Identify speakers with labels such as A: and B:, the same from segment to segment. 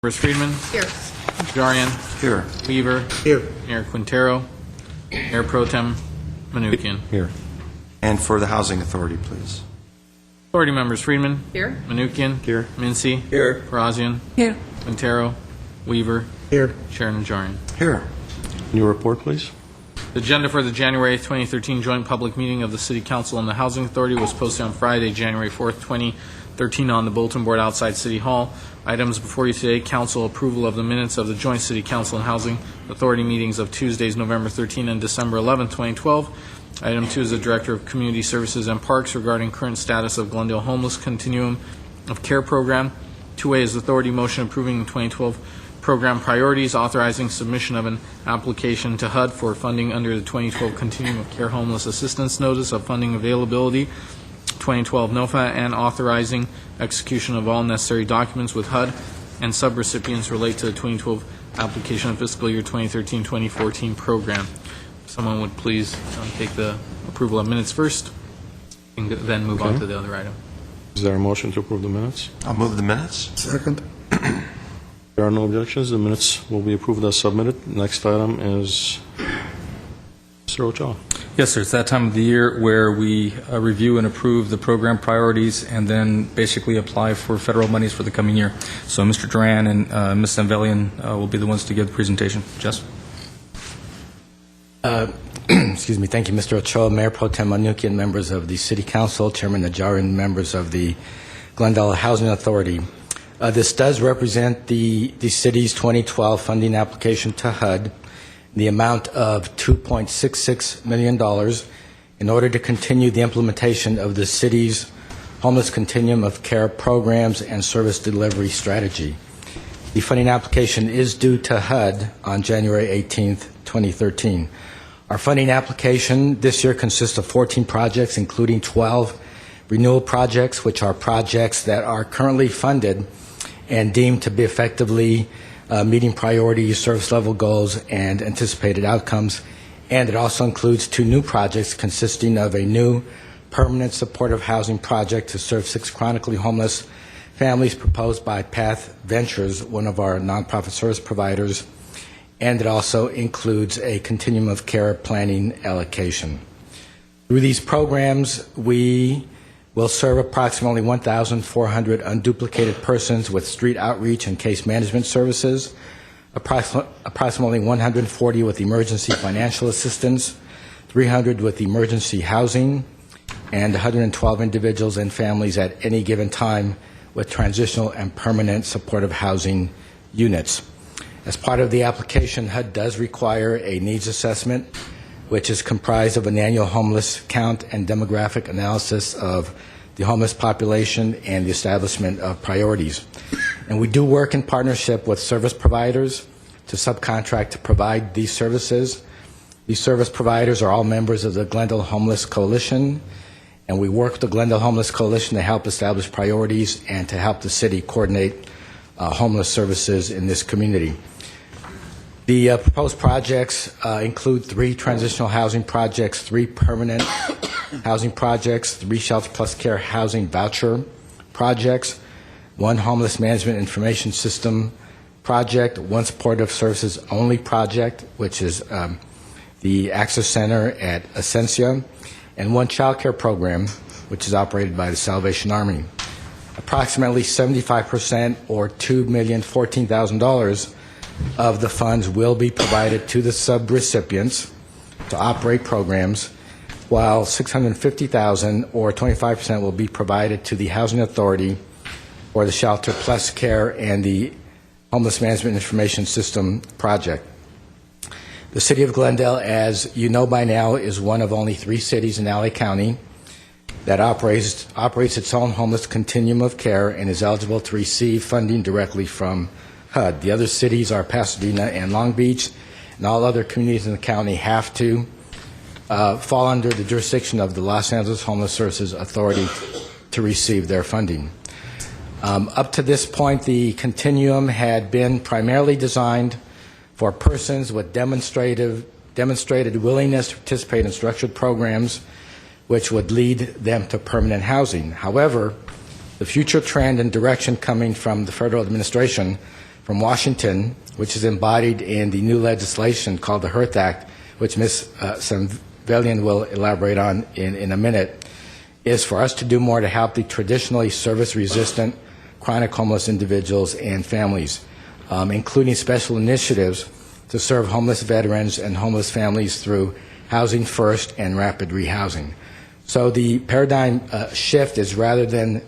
A: Members Friedman.
B: Here.
A: Jarian.
C: Here.
A: Weaver.
C: Here.
A: Mayor Quintero. Mayor Pro Tem Manukian.
C: Here. And for the Housing Authority, please.
A: Authority members Friedman.
B: Here.
A: Manukian.
C: Here.
A: Mincy.
C: Here.
A: Barazian.
B: Here. Quintero.
A: Weaver.
C: Here.
A: Chair Najarian.
C: Here.
D: New report, please.
A: The agenda for the January 8th, 2013 joint public meeting of the City Council and the Housing Authority was posted on Friday, January 4th, 2013 on the bulletin board outside City Hall. Items before you today: council approval of the minutes of the joint City Council and Housing Authority meetings of Tuesdays, November 13 and December 11, 2012. Item 2 is the Director of Community Services and Parks regarding current status of Glendale Homeless Continuum of Care Program. 2A is authority motion approving the 2012 program priorities, authorizing submission of an application to HUD for funding under the 2012 Continuum of Care Homeless Assistance Notice of Funding Availability 2012 NOFA, and authorizing execution of all necessary documents with HUD and subrecipients relate to the 2012 application of fiscal year 2013-2014 program. If someone would please take the approval of minutes first and then move on
D: Okay.
A: to the other item.
D: Is there a motion to approve the minutes?
C: I'll move the minutes.
E: Second.
D: There are no objections. The minutes will be approved as submitted. Next item is Mr. Ochoa.
F: Yes, sir. It's that time of the year where we review and approve the program priorities and then basically apply for federal monies for the coming year. So Mr. Duran and Ms. Zanvelian will be the ones to give the presentation. Jess?
G: Excuse me. Thank you, Mr. Ochoa, Mayor Pro Tem Manukian, members of the City Council, Chairman Najarian, members of the Glendale Housing Authority. This does represent the city's 2012 funding application to HUD, the amount of $2.66 million in order to continue the implementation of the city's homeless continuum of care programs and service delivery strategy. The funding application is due to HUD on January 18th, 2013. Our funding application this year consists of 14 projects, including 12 renewal projects, which are projects that are currently funded and deemed to be effectively meeting priorities, service level goals, and anticipated outcomes. And it also includes 2 new projects consisting of a new permanent supportive housing project to serve 6 chronically homeless families proposed by Path Ventures, one of our nonprofit service providers. And it also includes a continuum of care planning allocation. Through these programs, we will serve approximately 1,400 unduplicated persons with street outreach and case management services, approximately 140 with emergency financial assistance, 300 with emergency housing, and 112 individuals and families at any given time with transitional and permanent supportive housing units. As part of the application, HUD does require a needs assessment, which is comprised of an annual homeless count and demographic analysis of the homeless population and the establishment of priorities. And we do work in partnership with service providers to subcontract to provide these services. These service providers are all members of the Glendale Homeless Coalition, and we work with the Glendale Homeless Coalition to help establish priorities and to help the city coordinate homeless services in this community. The proposed projects include 3 transitional housing projects, 3 permanent housing projects, 3 shelter plus care housing voucher projects, 1 homeless management information system project, 1 supportive services only project, which is the Access Center at Ascensia, and 1 child care program, which is operated by the Salvation Army. Approximately 75%, or $2,014,000 of the funds will be provided to the subrecipients to operate programs, while $650,000, or 25%, will be provided to the Housing Authority for the Shelter Plus Care and the Homeless Management Information System project. The City of Glendale, as you know by now, is one of only 3 cities in LA County that operates its own homeless continuum of care and is eligible to receive funding directly from HUD. The other cities are Pasadena and Long Beach, and all other communities in the county have to fall under the jurisdiction of the Los Angeles Homeless Services Authority to receive their funding. Up to this point, the continuum had been primarily designed for persons with demonstrated willingness to participate in structured programs which would lead them to permanent housing. However, the future trend and direction coming from the federal administration from Washington, which is embodied in the new legislation called the HEART Act, which Ms. Sanvillian will elaborate on in a minute, is for us to do more to help the traditionally service-resistant chronic homeless individuals and families, including special initiatives to serve homeless veterans and homeless families through Housing First and rapid rehousing. So the paradigm shift is, rather than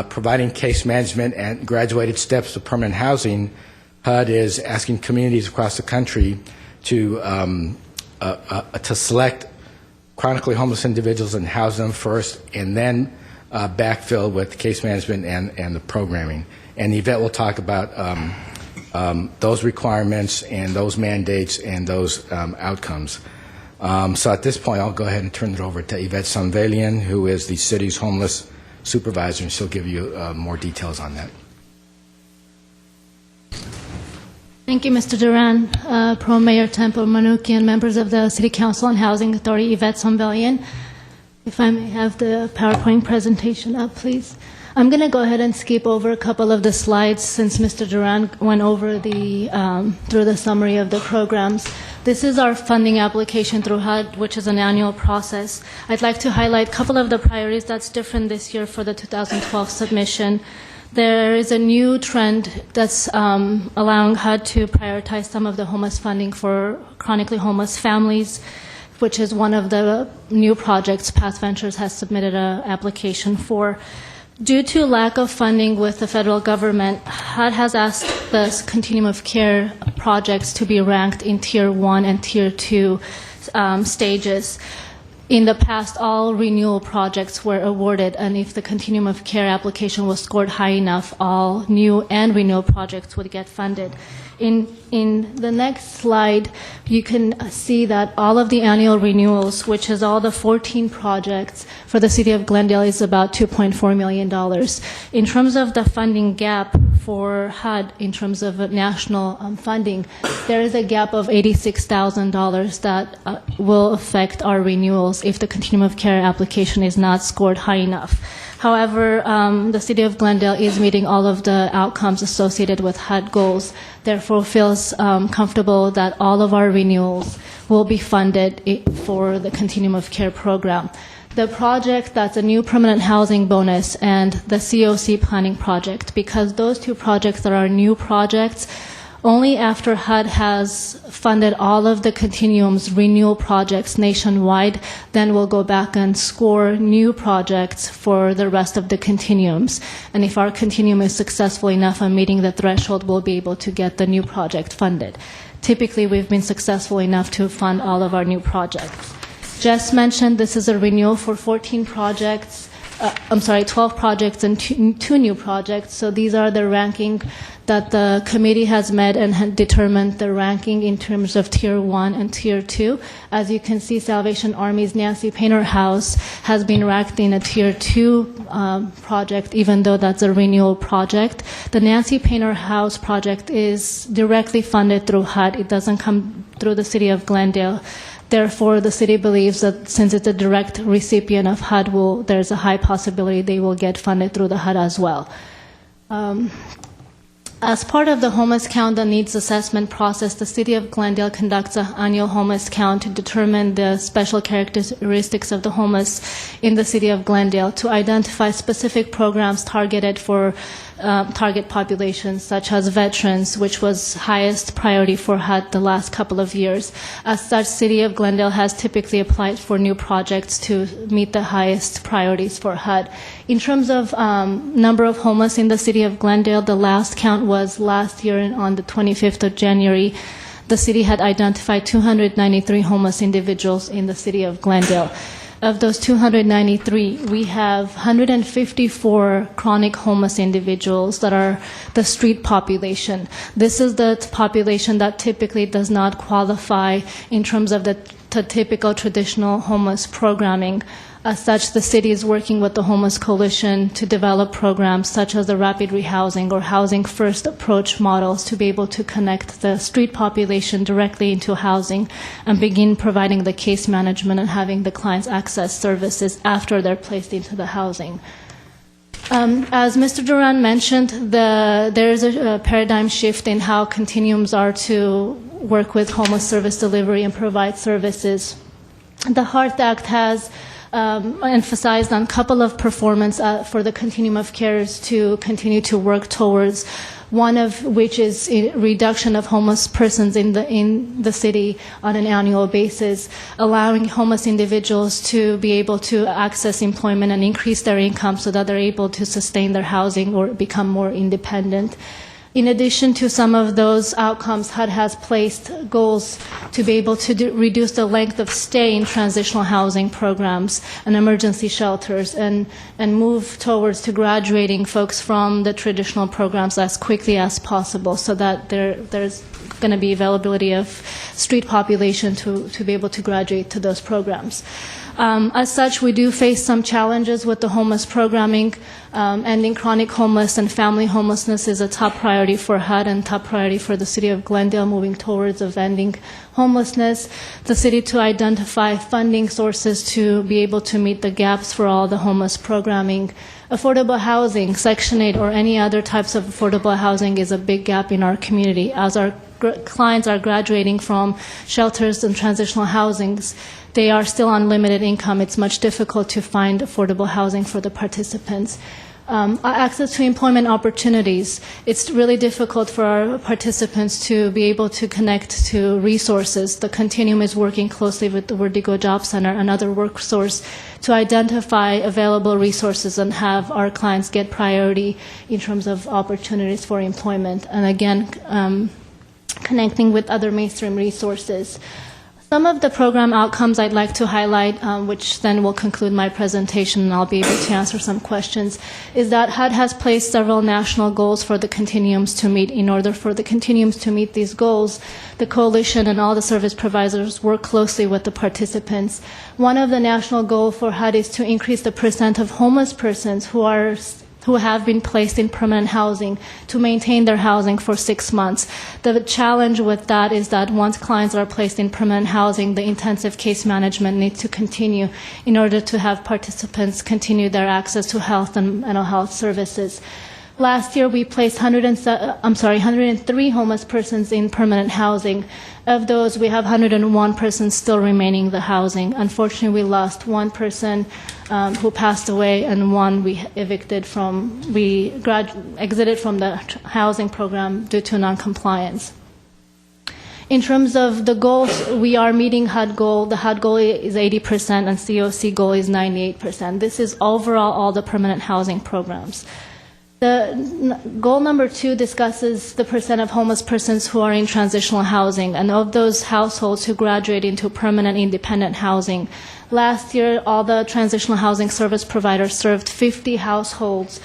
G: providing case management and graduated steps to permanent housing, HUD is asking communities across the country to select chronically homeless individuals and house them first, and then backfill with case management and the programming. And Yvette will talk about those requirements and those mandates and those outcomes. So at this point, I'll go ahead and turn it over to Yvette Sanvillian, who is the city's homeless supervisor, and she'll give you more details on that.
B: Thank you, Mr. Duran. Pro Mayor Temple Manukian, members of the City Council and Housing Authority, Yvette Sanvillian. If I may have the PowerPoint presentation up, please. I'm going to go ahead and skip over a couple of the slides since Mr. Duran went over through the summary of the programs. This is our funding application through HUD, which is an annual process. I'd like to highlight a couple of the priorities that's different this year for the 2012 submission. There is a new trend that's allowing HUD to prioritize some of the homeless funding for chronically homeless families, which is one of the new projects Path Ventures has submitted an application for. Due to lack of funding with the federal government, HUD has asked the continuum of care projects to be ranked in Tier 1 and Tier 2 stages. In the past, all renewal projects were awarded, and if the continuum of care application was scored high enough, all new and renewal projects would get funded. In the next slide, you can see that all of the annual renewals, which is all the 14 projects for the City of Glendale, is about $2.4 million. In terms of the funding gap for HUD, in terms of national funding, there is a gap of $86,000 that will affect our renewals if the continuum of care application is not scored high enough. However, the City of Glendale is meeting all of the outcomes associated with HUD goals, therefore feels comfortable that all of our renewals will be funded for the continuum of care program. The project that's a new permanent housing bonus and the COC planning project, because those two projects that are new projects, only after HUD has funded all of the continuum's renewal projects nationwide, then we'll go back and score new projects for the rest of the continuums. And if our continuum is successful enough in meeting the threshold, we'll be able to get the new project funded. Typically, we've been successful enough to fund all of our new projects. Jess mentioned this is a renewal for 12 projects and two new projects. So these are the ranking that the committee has met and had determined the ranking in terms of Tier 1 and Tier 2. As you can see, Salvation Army's Nancy Painter House has been ranked in a Tier 2 project, even though that's a renewal project. The Nancy Painter House project is directly funded through HUD. It doesn't come through the City of Glendale. Therefore, the city believes that since it's a direct recipient of HUD, there's a high possibility they will get funded through the HUD as well. As part of the homeless count and needs assessment process, the City of Glendale conducts an annual homeless count to determine the special characteristics of the homeless in the City of Glendale, to identify specific programs targeted for target populations such as veterans, which was highest priority for HUD the last couple of years. As such, City of Glendale has typically applied for new projects to meet the highest priorities for HUD. In terms of number of homeless in the City of Glendale, the last count was last year on the 25th of January. The city had identified 293 homeless individuals in the City of Glendale. Of those 293, we have 154 chronic homeless individuals that are the street population. This is the population that typically does not qualify in terms of the typical traditional homeless programming. As such, the city is working with the Homeless Coalition to develop programs such as the rapid rehousing or housing first approach models to be able to connect the street population directly into housing and begin providing the case management and having the clients access services after they're placed into the housing. As Mr. Duran mentioned, there is a paradigm shift in how continuums are to work with homeless service delivery and provide services. The HEART Act has emphasized on a couple of performance for the continuum of cares to continue to work towards, one of which is a reduction of homeless persons in the city on an annual basis, allowing homeless individuals to be able to access employment and increase their income so that they're able to sustain their housing or become more independent. In addition to some of those outcomes, HUD has placed goals to be able to reduce the length of stay in transitional housing programs and emergency shelters and move towards to graduating folks from the traditional programs as quickly as possible so that there's going to be availability of street population to be able to graduate to those programs. As such, we do face some challenges with the homeless programming. Ending chronic homeless and family homelessness is a top priority for HUD and top priority for the City of Glendale moving towards of ending homelessness. The city to identify funding sources to be able to meet the gaps for all the homeless programming. Affordable housing, Section 8, or any other types of affordable housing is a big gap in our community. As our clients are graduating from shelters and transitional housings, they are still on limited income. It's much difficult to find affordable housing for the participants. Access to employment opportunities. It's really difficult for our participants to be able to connect to resources. The Continuum is working closely with the Vertigo Job Center, another work source, to identify available resources and have our clients get priority in terms of opportunities for employment. And again, connecting with other mainstream resources. Some of the program outcomes I'd like to highlight, which then will conclude my presentation and I'll be able to answer some questions, is that HUD has placed several national goals for the continuums to meet. In order for the continuums to meet these goals, the coalition and all the service providers work closely with the participants. One of the national goals for HUD is to increase the percent of homeless persons who have been placed in permanent housing to maintain their housing for 6 months. The challenge with that is that once clients are placed in permanent housing, the intensive case management needs to continue in order to have participants continue their access to health and mental health services. Last year, we placed 103 homeless persons in permanent housing. Of those, we have 101 persons still remaining in the housing. Unfortunately, we lost one person who passed away, and one we exited from the housing program due to noncompliance. In terms of the goals, we are meeting HUD goal. The HUD goal is 80% and COC goal is 98%. This is overall all the permanent housing programs. The goal number 2 discusses the percent of homeless persons who are in transitional housing, and of those households who graduate into permanent independent housing. Last year, all the transitional housing service providers served 50 households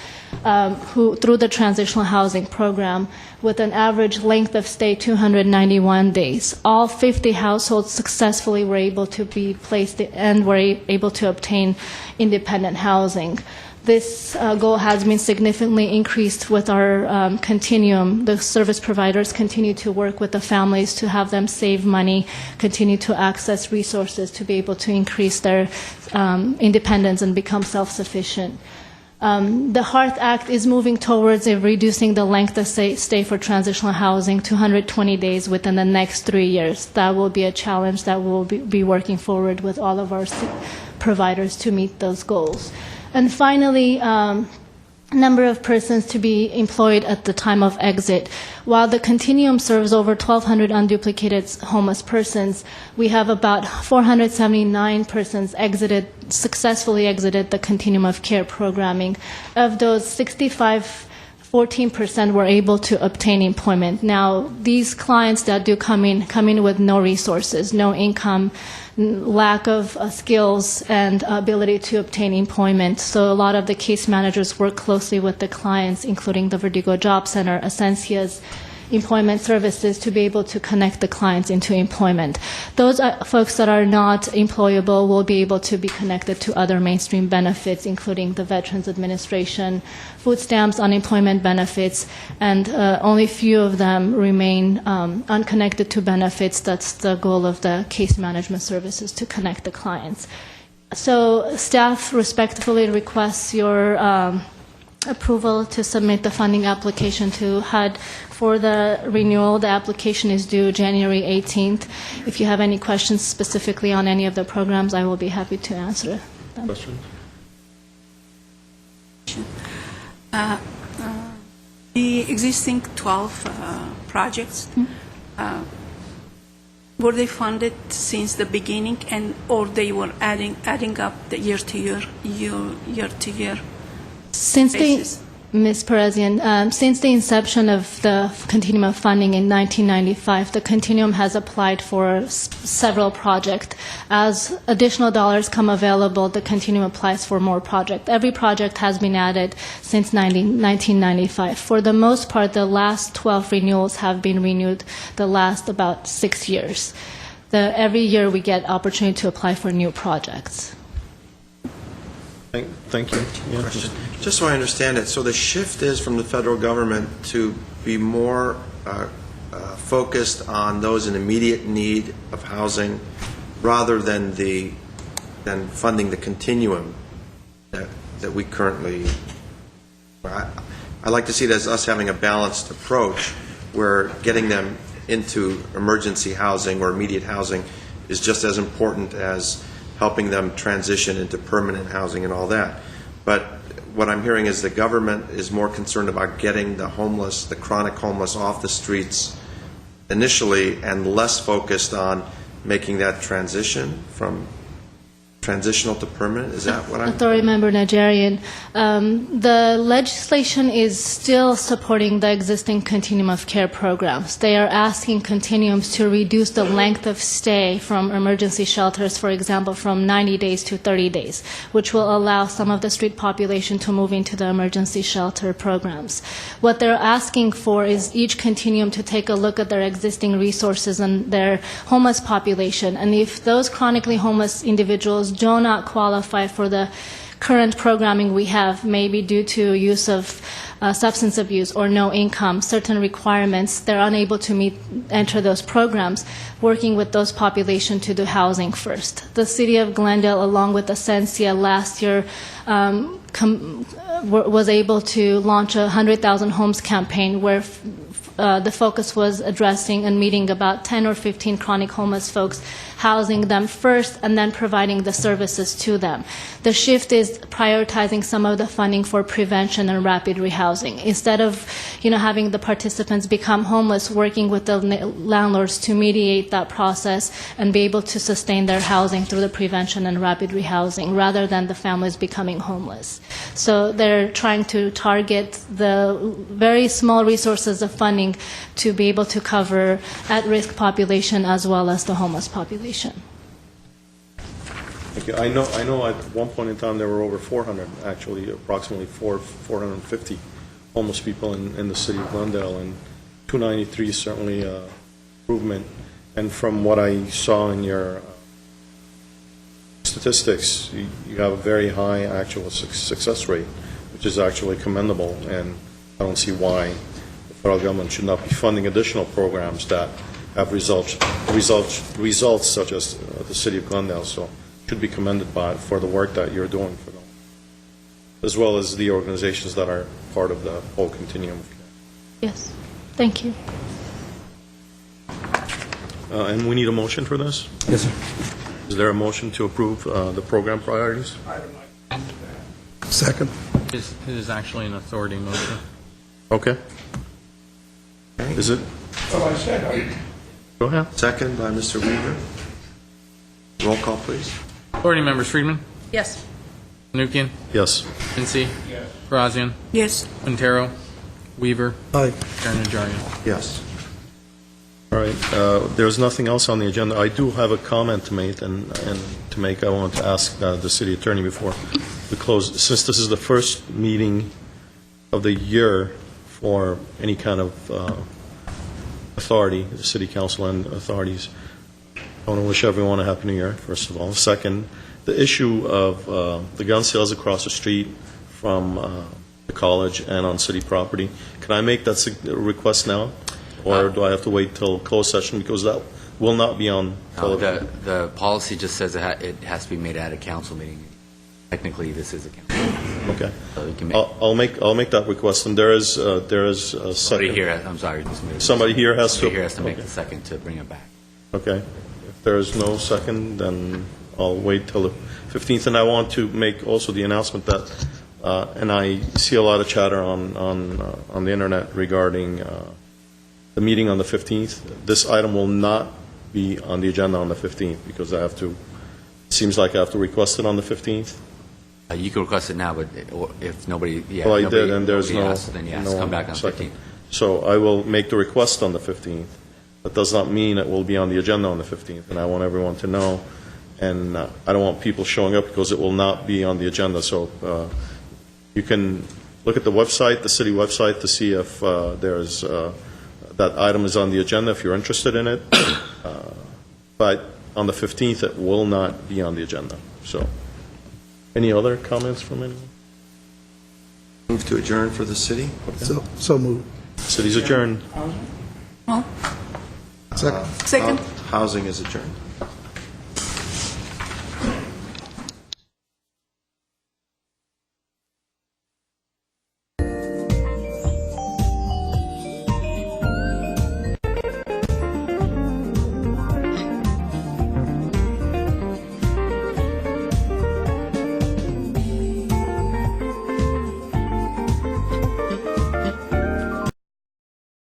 B: through the transitional housing program with an average length of stay 291 days. All 50 households successfully were able to be placed and were able to obtain independent housing. This goal has been significantly increased with our continuum. The service providers continue to work with the families to have them save money, continue to access resources to be able to increase their independence and become self-sufficient. The HEART Act is moving towards reducing the length of stay for transitional housing to 120 days within the next 3 years. That will be a challenge that we'll be working forward with all of our providers to meet those goals. And finally, number of persons to be employed at the time of exit. While the continuum serves over 1,200 unduplicated homeless persons, we have about 479 persons successfully exited the continuum of care programming. Of those, 14% were able to obtain employment. Now, these clients that do come in with no resources, no income, lack of skills and ability to obtain employment. So a lot of the case managers work closely with the clients, including the Vertigo Job Center, Ascensia's employment services, to be able to connect the clients into employment. Those folks that are not employable will be able to be connected to other mainstream benefits, including the Veterans Administration, food stamps, unemployment benefits, and only few of them remain unconnected to benefits. That's the goal of the case management services, to connect the clients. So staff respectfully requests your approval to submit the funding application to HUD for the renewal. The application is due January 18th. If you have any questions specifically on any of the programs, I will be happy to answer them.
D: Question?
E: The existing 12 projects, were they funded since the beginning, and or they were adding up the year to year?
B: Since the
E: basis?
B: Ms. Perezian, since the inception of the continuum of funding in 1995, the continuum has applied for several projects. As additional dollars come available, the continuum applies for more projects. Every project has been added since 1995. For the most part, the last 12 renewals have been renewed the last about 6 years. Every year we get opportunity to apply for new projects.
D: Thank you. Yeah.
C: Question. Just so I understand it, so the shift is from the federal government to be more focused on those in immediate need of housing rather than funding the continuum that we currently. I like to see it as us having a balanced approach where getting them into emergency housing or immediate housing is just as important as helping them transition into permanent housing and all that. But what I'm hearing is the government is more concerned about getting the homeless, the chronic homeless, off the streets initially and less focused on making that transition from transitional to permanent. Is that what I'm...
B: Authority Member Najarian, the legislation is still supporting the existing continuum of care programs. They are asking continuums to reduce the length of stay from emergency shelters, for example, from 90 days to 30 days, which will allow some of the street population to move into the emergency shelter programs. What they're asking for is each continuum to take a look at their existing resources and their homeless population, and if those chronically homeless individuals do not qualify for the current programming we have, maybe due to use of substance abuse or no income, certain requirements, they're unable to enter those programs, working with those population to do housing first. The City of Glendale, along with Ascensia, last year was able to launch a 100,000 homes campaign where the focus was addressing and meeting about 10 or 15 chronic homeless folks, housing them first and then providing the services to them. The shift is prioritizing some of the funding for prevention and rapid rehousing. Instead of having the participants become homeless, working with the landlords to mediate that process and be able to sustain their housing through the prevention and rapid rehousing rather than the families becoming homeless. So they're trying to target the very small resources of funding to be able to cover at-risk population as well as the homeless population.
D: Thank you. I know at one point in time there were over 400, actually, approximately 450 homeless people in the city of Glendale, and 293 is certainly an improvement. And from what I saw in your statistics, you have a very high actual success rate, which is actually commendable, and I don't see why the federal government should not be funding additional programs that have results such as the city of Glendale. So should be commended for the work that you're doing for them, as well as the organizations that are part of the whole continuum of care.
B: Yes, thank you.
D: And we need a motion for this?
G: Yes, sir.
D: Is there a motion to approve the program priorities?
C: Second.
A: It is actually an authority motion.
D: Okay. Is it? Go ahead.
C: Second by Mr. Weaver. Roll call, please.
A: Authority members: Friedman,
E: Yes.
A: Menuchyan,
D: Yes.
A: Kinsey, Parazian,
E: Yes.
A: Quintero, Weaver,
C: Aye.
A: Chair Najarian.
C: Yes.
D: All right. There's nothing else on the agenda. I do have a comment to make, and to make. I want to ask the city attorney before we close. Since this is the first meeting of the year for any kind of authority, the city council and authorities, I want to wish everyone a happy new year, first of all. Second, the issue of the gun sales across the street from the college and on city property, can I make that request now? Or do I have to wait till closed session, because that will not be on television?
H: The policy just says it has to be made at a council meeting. Technically, this is a council meeting.
D: Okay.
H: So you can make,
D: I'll make that request, and there is a
H: somebody
D: second.
H: here, I'm sorry. just made a-
D: Somebody here has to.
H: Somebody here has to make
D: okay.
H: the second to bring it back.
D: Okay. If there is no second, then I'll wait till the 15th. And I want to make also the announcement that, and I see a lot of chatter on the internet regarding the meeting on the 15th. This item will not be on the agenda on the 15th because I have to, it seems like I have to request it on the 15th.
H: You can request it now, but if nobody, yeah.
D: Well, I
H: nobody-
D: did, and there's
H: nobody
D: no.
H: asks, then yes,
D: no
H: come back on the
D: second.
H: 15th.
D: So I will make the request on the 15th. That does not mean it will be on the agenda on the 15th, and I want everyone to know. And I don't want people showing up because it will not be on the agenda. So you can look at the website, the city website, to see if there's that item is on the agenda if you're interested in it. But on the 15th, it will not be on the agenda. So, any other comments from anyone?
C: Move to adjourn for the city?
I: So moved.
D: City's adjourned.
E: Oh,
I: Second.
E: second.
C: Housing is adjourned.